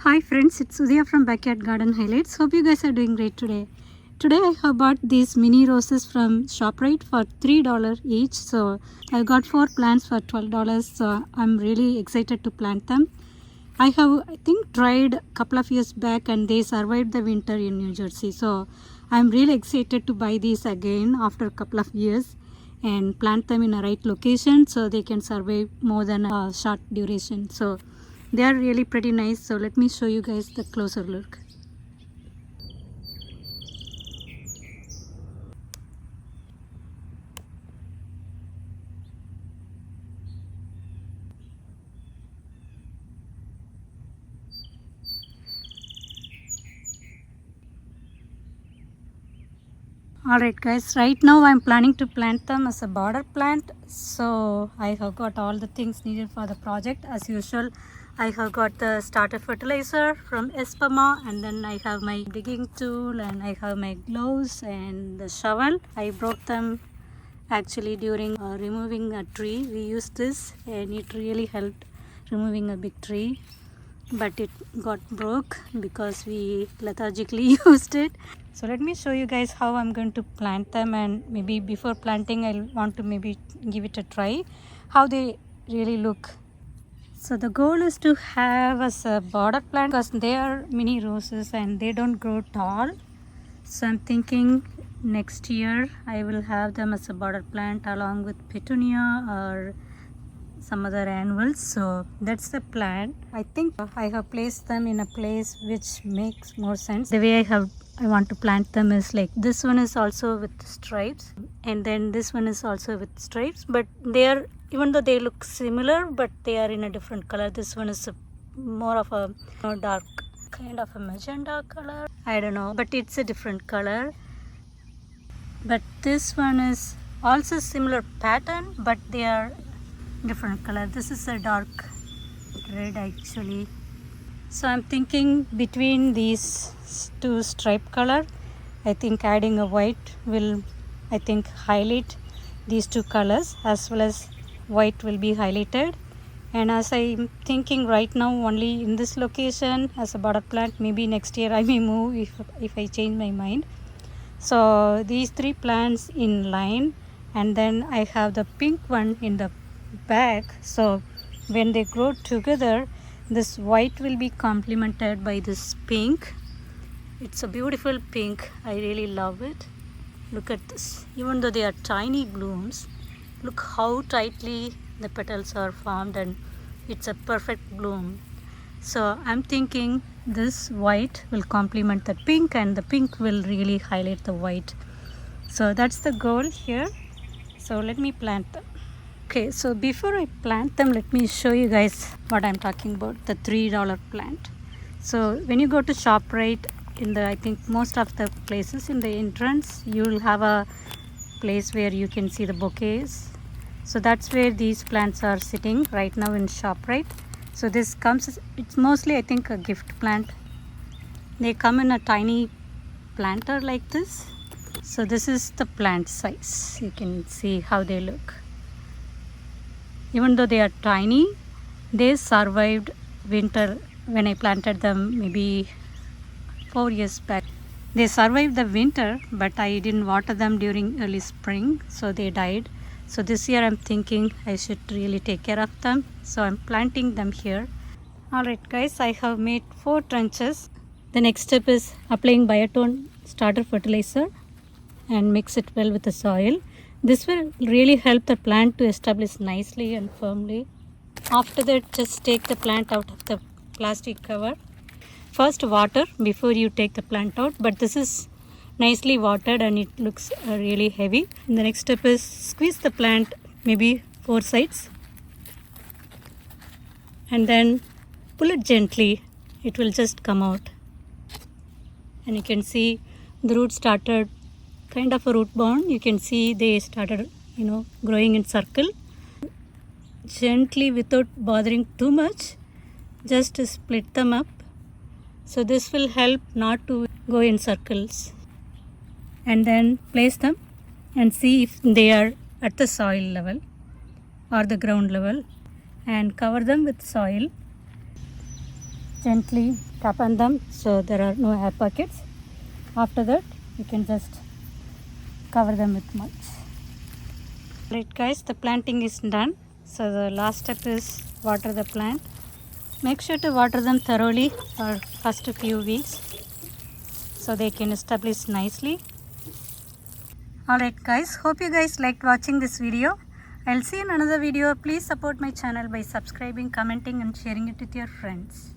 Hi friends, it's Sudhya from Backyard Garden Highlights. Hope you guys are doing great today. Today I have bought these mini roses from Shop Rite for $3 each. So I got 4 plants for $12. So I'm really excited to plant them. I think tried a couple of years back and they survived the winter in New Jersey. So I'm really excited to buy these again after a couple of years and plant them in a right location so they can survive more than a short duration. So they are really pretty nice. So let me show you guys the closer look. Alright guys, right now I'm planning to plant them as a border plant. So I have got all the things needed for the project. As usual, I have got the starter fertilizer from Espama, and then I have my digging tool, and I have my gloves and the shovel. I broke them actually during removing a tree. We used this and it really helped removing a big tree, but it got broke because we lethargically used it. So let me show you guys how I'm going to plant them, and maybe before planting I'll want to maybe give it a try how they really look. So the goal is to have as a border plant because they are mini roses and they don't grow tall. So I'm thinking next year I will have them as a border plant along with petunia or some other annuals. So that's the plan. I think I have placed them in a place which makes more sense. The way I want to plant them is like this one is also with stripes, and then this one is also with stripes, but they are, even though they look similar, but they are in a different color. This one is more of a dark kind of a magenta color, I don't know, but it's a different color. But this one is also similar pattern, but they are different color. This is a dark red actually. So I'm thinking between these two stripe color, I think adding a white will, I think, highlight these two colors, as well as white will be highlighted. And as I'm thinking right now only in this location as a border plant, maybe next year I may move if I change my mind. So these 3 plants in line, and then I have the pink one in the back. So when they grow together, this white will be complemented by this pink. It's a beautiful pink. I really love it. Look at this. Even though they are tiny blooms, look how tightly the petals are formed, and it's a perfect bloom. So I'm thinking this white will complement the pink, and the pink will really highlight the white. So that's the goal here. So let me plant them. Okay, so before I plant them, let me show you guys what I'm talking about, the $3 plant. So when you go to Shop Rite, in the, I think most of the places in the entrance, you'll have a place where you can see the bouquets. So that's where these plants are sitting right now in Shop Rite. So this comes, it's mostly I think a gift plant. They come in a tiny planter like this. So this is the plant size. You can see how they look. Even though they are tiny, they survived winter when I planted them maybe 4 years back. They survived the winter, but I didn't water them during early spring, so they died. So this year I'm thinking I should really take care of them. So I'm planting them here. Alright guys, I have made 4 trenches. The next step is applying biotone starter fertilizer and mix it well with the soil. This will really help the plant to establish nicely and firmly. After that, just take the plant out of the plastic cover. First water before you take the plant out, but this is nicely watered and it looks really heavy. And the next step is squeeze the plant maybe 4 sides and then pull it gently. It will just come out, and you can see the root started kind of a root bond. You can see they started growing in circle. Gently, without bothering too much, just to split them up. So this will help not to go in circles. And then place them and see if they are at the soil level or the ground level, and cover them with soil. Gently tap on them so there are no air pockets. After that you can just cover them with mulch. Right guys, the planting is done. So the last step is water the plant. Make sure to water them thoroughly for first few weeks so they can establish nicely. Alright guys, hope you guys liked watching this video. I'll see you in another video. Please support my channel by subscribing, commenting and sharing it with your friends.